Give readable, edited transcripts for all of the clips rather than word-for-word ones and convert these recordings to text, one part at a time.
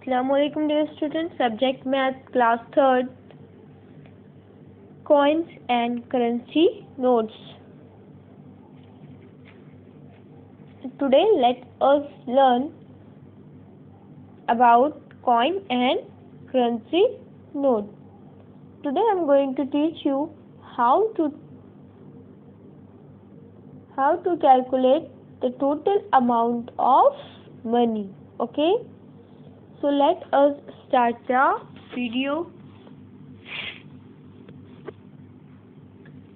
Assalamualaikum dear students, subject math class 3rd, coins and currency notes. Today let us learn about coin and currency note. Today I am going to teach you how to calculate the total amount of money. Okay, so let us start the video.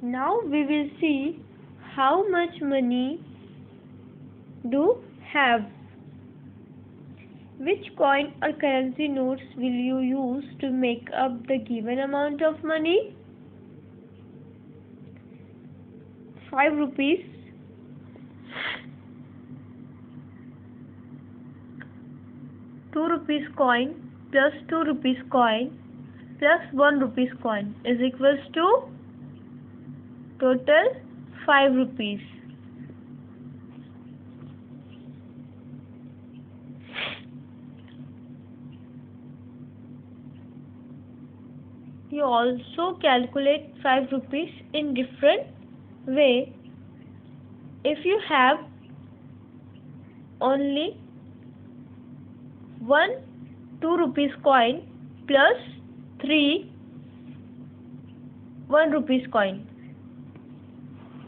Now we will see how much money do have. Which coin or currency notes will you use to make up the given amount of money? 5 rupees, 2 rupees coin plus 2 rupees coin plus 1 rupees coin is equals to total 5 rupees. You also calculate 5 rupees in different way. If you have only 1 2 rupees coin plus 3 1 rupees coin,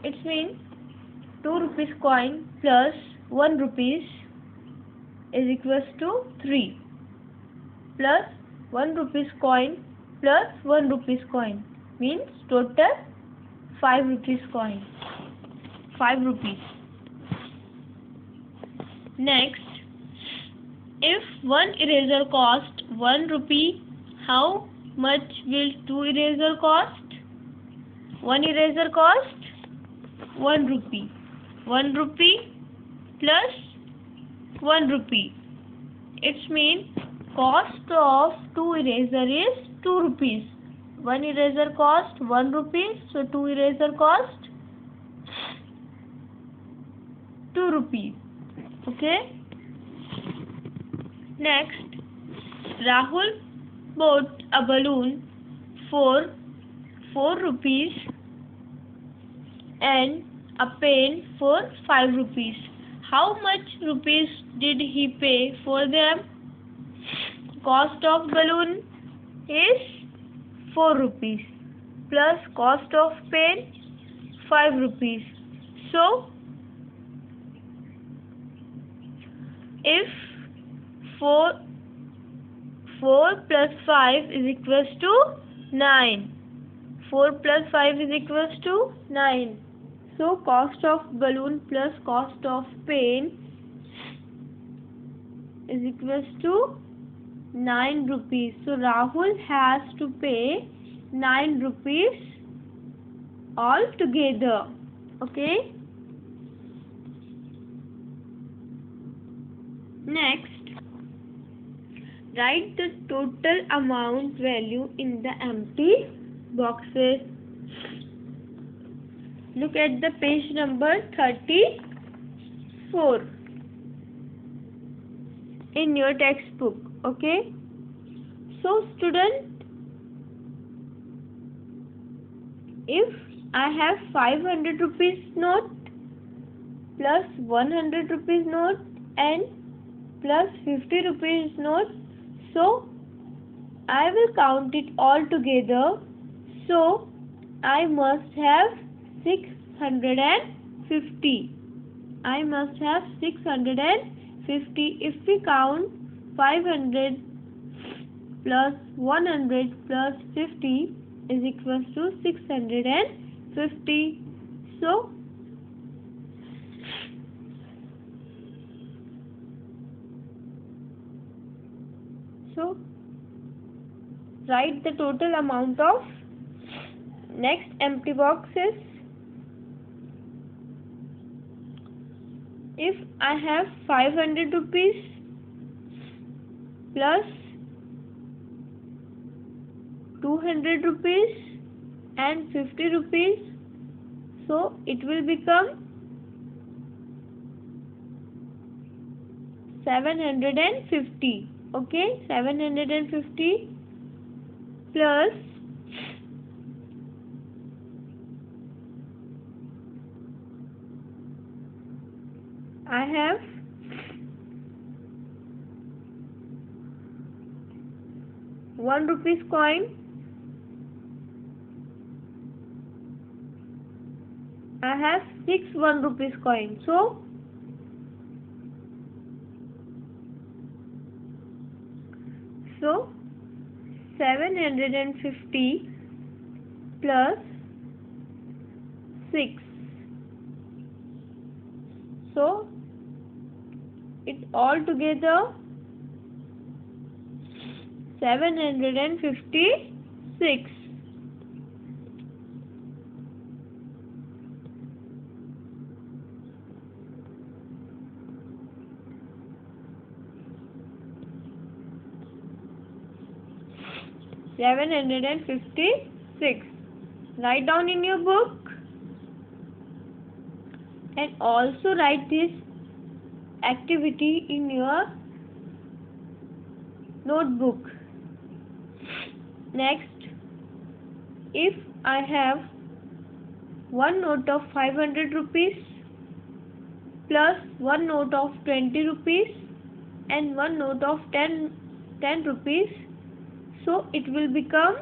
it means 2 rupees coin plus 1 rupees is equals to 3 plus 1 rupees coin plus 1 rupees coin means total 5 rupees coin. 5 rupees. Next, if one eraser cost 1 rupee, how much will 2 eraser cost? 1 eraser cost 1 rupee. 1 rupee plus 1 rupee. It means cost of 2 eraser is 2 rupees. 1 eraser cost 1 rupee, so 2 eraser cost 2 rupees. Okay. Next, Rahul bought a balloon for 4 rupees and a pen for 5 rupees. How much rupees did he pay for them? Cost of balloon is 4 rupees plus cost of pen 5 rupees. So, if 4 plus 5 is equals to 9. 4 plus 5 is equals to 9. So, cost of balloon plus cost of pen is equals to 9 rupees. So, Rahul has to pay 9 rupees all together. Okay. Next, write the total amount value in the empty boxes. Look at the page number 34 in your textbook. Okay. So student, if I have 500 rupees note plus 100 rupees note and plus 50 rupees note, so I will count it all together. So I must have 650. I must have 650. If we count 500 plus 100 plus 50 is equals to 650. So write the total amount of next empty boxes. If I have 500 rupees plus 200 rupees and 50 rupees, so it will become 750. Okay, 750 plus I have 1 rupees coin. I have 6 1 rupees coin. So 750 plus 6. So it's all together 756. Write down in your book and also write this activity in your notebook. Next, if I have one note of 500 rupees plus one note of 20 rupees and one note of 10 rupees, so it will become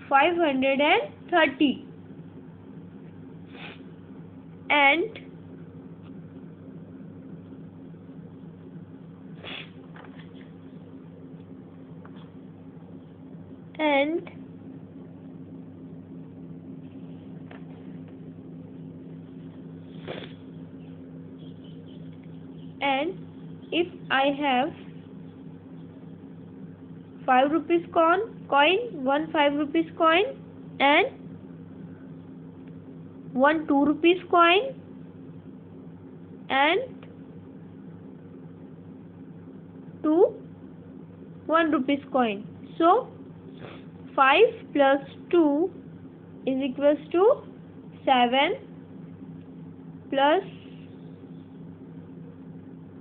530. And if I have 5 rupees coin, 1 5 rupees coin and 1 2 rupees coin and 2 1 rupees coin. So 5 plus 2 is equals to 7 plus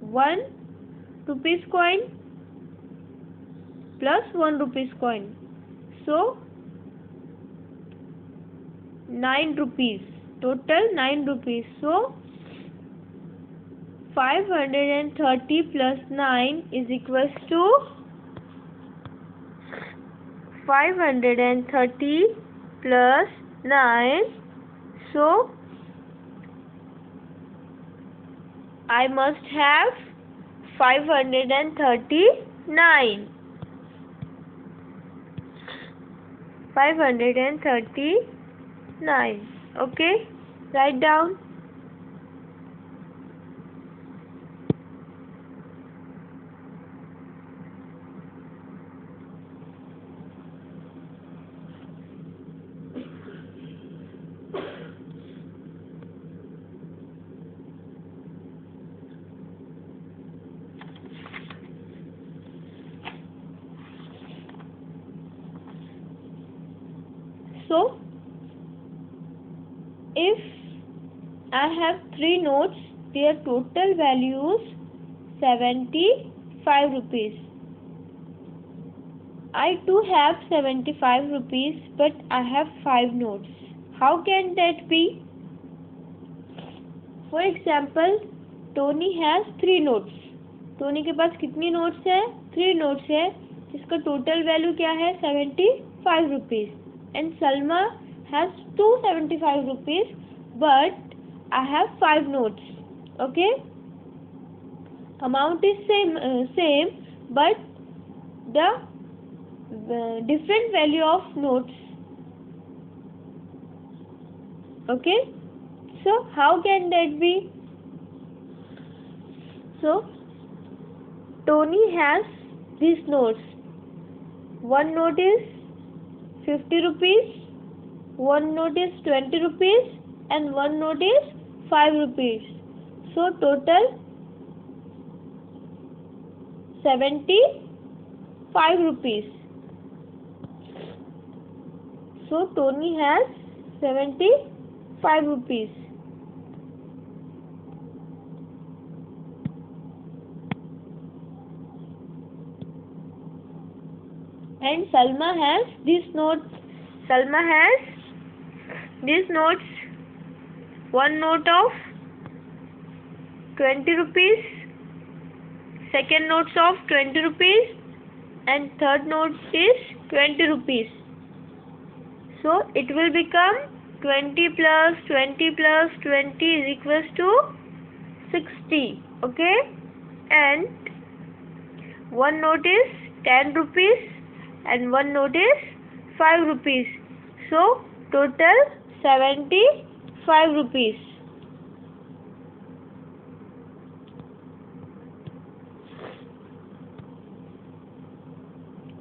1 rupees coin plus 1 rupees coin. So 9 rupees. Total 9 rupees. So 530 plus 9 is equals to 530 plus 9. So I must have 539. 539. Okay, write down. So if I have 3 notes, their total value is 75 rupees. I too have 75 rupees, but I have 5 notes. How can that be? For example, Tony has 3 notes. Tony के पास कितनी notes है? 3 notes है, जिसका total value क्या है? 75 rupees. And Salma has 275 rupees, but I have 5 notes. Okay, amount is same, but the different value of notes. Okay, so how can that be? So Tony has these notes. One note is 50 rupees, one note is 20 rupees, and one note is 5 rupees. So total 75 rupees. So Tony has 75 rupees. And Salma has these notes. Salma has these notes. One note of 20 rupees, second notes of 20 rupees, and third note is 20 rupees. So it will become 20 plus 20 plus 20 is equals to 60. Okay, and one note is 10 rupees and one note is 5 rupees. So total 75 rupees.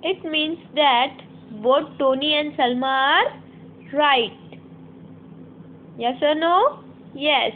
It means that both Tony and Salma are right. Yes or no? Yes.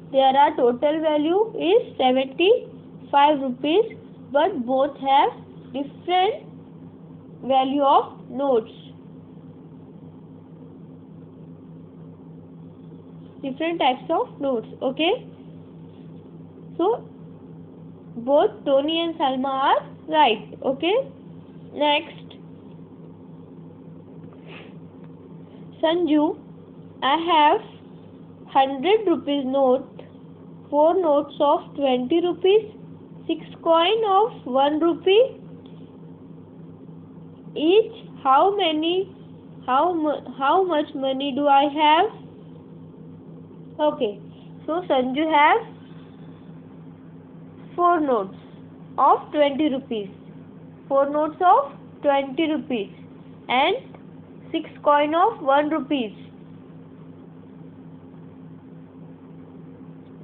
There are total value is 75 rupees, but both have different value of notes. Different types of notes. Okay. So both Tony and Salma are right. Okay. Next, Sanju, I have 100 rupees note, 4 notes of 20 rupees, 6 coin of 1 rupee each. How much money do I have? Okay, so Sanju has 4 notes of 20 rupees, 4 notes of 20 rupees, and 6 coin of 1 rupees,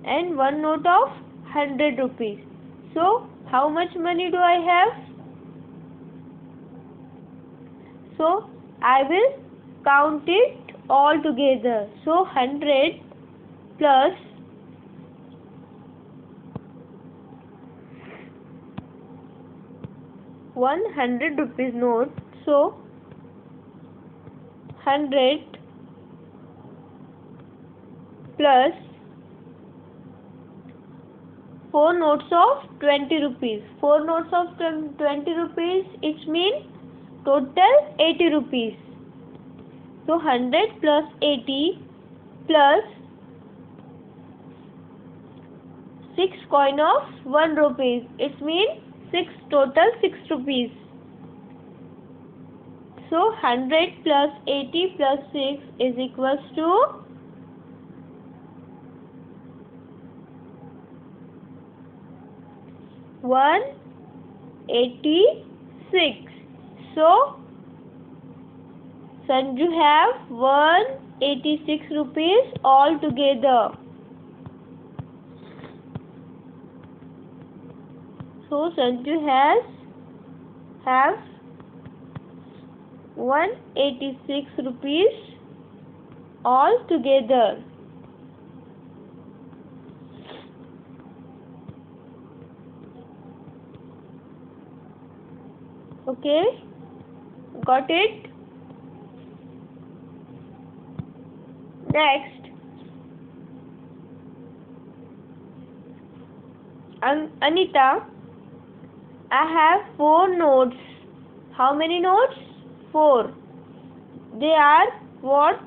and 1 note of 100 rupees. So how much money do I have? So I will count it all together. So 100 plus 100 rupees note. So 100 plus 4 notes of 20 rupees. 4 notes of 20 rupees, it means total 80 rupees. So 100 plus 80 plus 6 coin of 1 rupees. It means total 6 rupees. So 100 plus 80 plus 6 is equals to 186. So Sanju have 186 rupees all together. So Sanju have 186 rupees all together. Okay, got it? Next, Anita, I have 4 notes. How many notes? 4. They are what?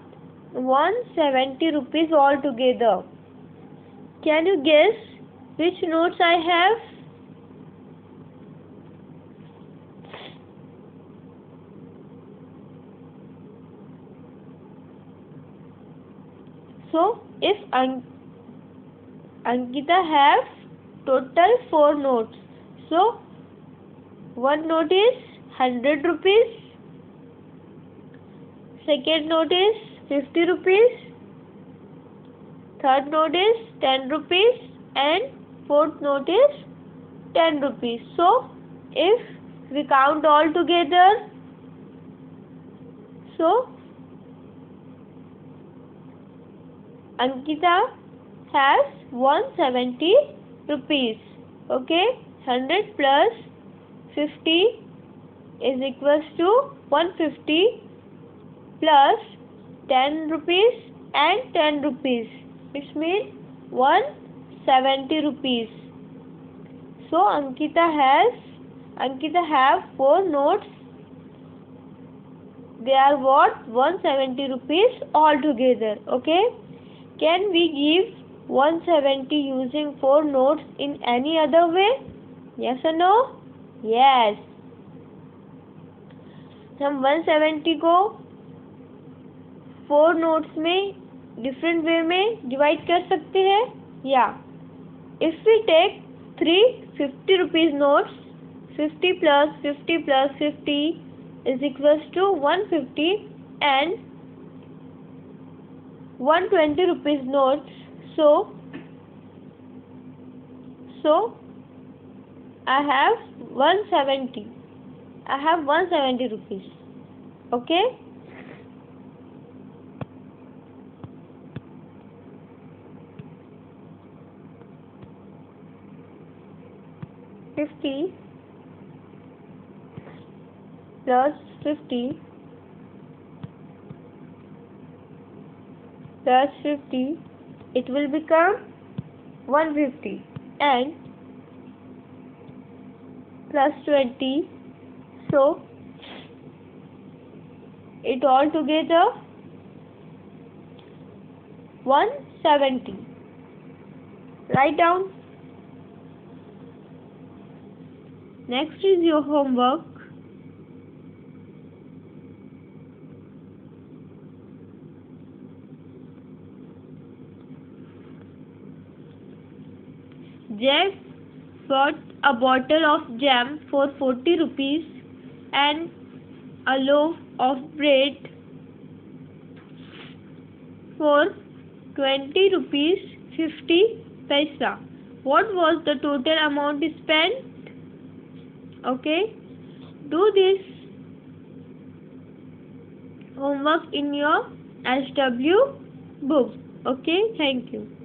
170 rupees all together. Can you guess which notes I have? So if Ankita have total 4 notes, so one note is 100 rupees, second note is 50 rupees, third note is 10 rupees, and fourth note is 10 rupees. So if we count all together, so Ankita has 170 rupees. Okay, 100 plus 50 is equals to 150 plus 10 rupees and 10 rupees. It means 170 rupees. So Ankita have 4 notes. They are worth 170 rupees altogether. Okay. Can we give 170 using 4 notes in any other way? Yes or no? Yes. हम 170 को 4 notes में different way में divide कर सकते हैं. या if we take 350 rupees notes, 50 plus 50 plus 50 is equals to 150, and 120 rupees notes. So I have 170. I have 170 rupees. Okay. $50 plus 50 plus 50, it will become 150, and plus 20, so it all together 170. Write down. Next is your homework. Jeff bought a bottle of jam for 40 rupees and a loaf of bread for 20 rupees 50 paisa. What was the total amount spent? Okay, do this homework in your SW book. Okay, thank you.